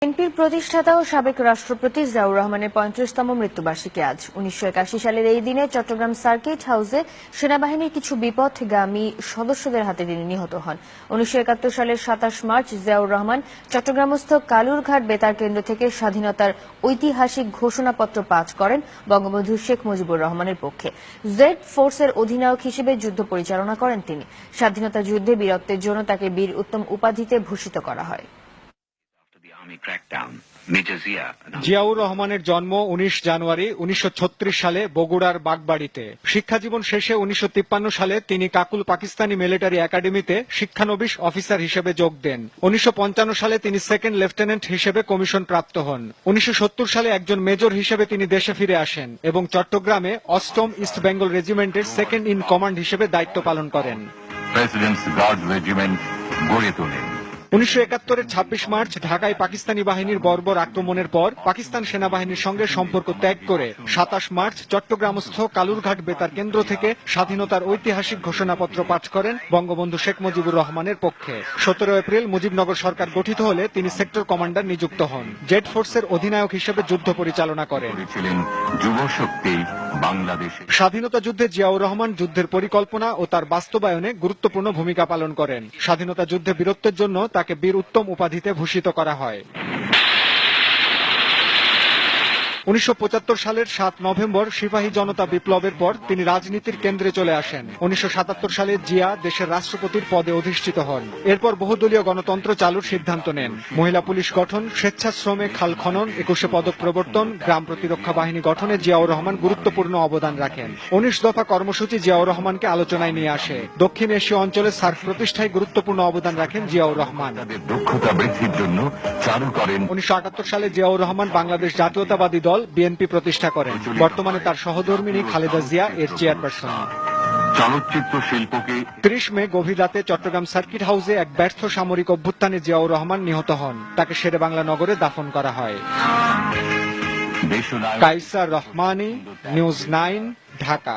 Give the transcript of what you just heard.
বিএনপির প্রতিষ্ঠাতা ও সাবেক রাষ্ট্রপতি জিয়াউর রহমানের ৩৫তম মৃত্যুবার্ষিকী আজ। ১৯৮১ সালের এই দিনে চট্টগ্রাম সার্কিট হাউসে সেনাবাহিনীর কিছু বিপথগামী সদস্যদের হাতে তিনি নিহত হন। ১৯৭১ সালের ২৭ মার্চ জিয়াউর রহমান চট্টগ্রামস্থ কালুরঘাট বেতার কেন্দ্র থেকে স্বাধীনতার ঐতিহাসিক ঘোষণাপত্র পাঠ করেন বঙ্গবন্ধু শেখ মুজিবুর রহমানের পক্ষে। জেড ফোর্সের অধিনায়ক হিসেবে যুদ্ধ পরিচালনা করেন তিনি। স্বাধীনতা যুদ্ধে বীরত্বের জন্য তাকে বীর উত্তম উপাধিতে ভূষিত করা হয়। জিয়াউর রহমানের জন্ম ১৯ জানুয়ারি ১৯৩৬ সালে বগুড়ার বাগবাড়িতে। শিক্ষাজীবন শেষে ১৯৫৩ সালে তিনি কাকুল পাকিস্তানি মিলিটারি একাডেমিতে শিক্ষানবিশ অফিসার হিসেবে যোগ দেন। ১৯৫৫ সালে তিনি সেকেন্ড লেফটেন্যান্ট হিসেবে কমিশন প্রাপ্ত হন। ১৯৭০ সালে একজন মেজর হিসেবে তিনি দেশে ফিরে আসেন এবং চট্টগ্রামে ৮ম ইস্ট বেঙ্গল রেজিমেন্টের সেকেন্ড ইন কমান্ড হিসেবে দায়িত্ব পালন করেন। ১৯৭১-এর ২৬ মার্চ ঢাকায় পাকিস্তানি বাহিনীর বর্বর আক্রমণের পর পাকিস্তান সেনাবাহিনীর সঙ্গে সম্পর্ক ত্যাগ করে ২৭ মার্চ চট্টগ্রামস্থ কালুরঘাট বেতার কেন্দ্র থেকে স্বাধীনতার ঐতিহাসিক ঘোষণাপত্র পাঠ করেন বঙ্গবন্ধু শেখ মুজিবুর রহমানের পক্ষে। ১৭ এপ্রিল মুজিবনগর সরকার গঠিত হলে তিনি সেক্টর কমান্ডার নিযুক্ত হন। জেড ফোর্সের অধিনায়ক হিসেবে যুদ্ধ পরিচালনা করেন। স্বাধীনতা যুদ্ধে জিয়াউর রহমান যুদ্ধের পরিকল্পনা ও তার বাস্তবায়নে গুরুত্বপূর্ণ ভূমিকা পালন করেন। স্বাধীনতা যুদ্ধে বীরত্বের জন্য তাকে বীর উত্তম উপাধিতে ভূষিত করা হয়। ১৯৭৫ সালের ৭ নভেম্বর সিপাহী জনতা বিপ্লবের পর তিনি রাজনীতির কেন্দ্রে চলে আসেন। ১৯৭৭ সালে জিয়া দেশের রাষ্ট্রপতির পদে অধিষ্ঠিত হন। এরপর বহুদলীয় গণতন্ত্র চালুর সিদ্ধান্ত নেন। মহিলা পুলিশ গঠন, স্বেচ্ছাশ্রমে খাল খনন, ২১ পদক প্রবর্তন, গ্রাম প্রতিরক্ষা বাহিনী গঠনে জিয়াউর রহমান গুরুত্বপূর্ণ অবদান রাখেন। ১৯ দফা কর্মসূচি জিয়াউর রহমানকে আলোচনায় নিয়ে আসে। দক্ষিণ এশীয় অঞ্চলে সার্ক প্রতিষ্ঠায় গুরুত্বপূর্ণ অবদান রাখেন জিয়াউর রহমান। ১৯৭৮ সালে জিয়াউর রহমান বাংলাদেশ জাতীয়তাবাদী দল বিএনপি প্রতিষ্ঠা করেন। বর্তমানে তার সহধর্মিণী খালেদা জিয়া এর চেয়ারপারসন। চলচ্চিত্র শিল্পকে ৩০ মে গভীর রাতে চট্টগ্রাম সার্কিট হাউসে এক ব্যর্থ সামরিক অভ্যুত্থানে জিয়াউর রহমান নিহত হন। তাকে শেরেবাংলা নগরে দাফন করা হয়। কাইসার রহমানী, নিউজ 9, ঢাকা।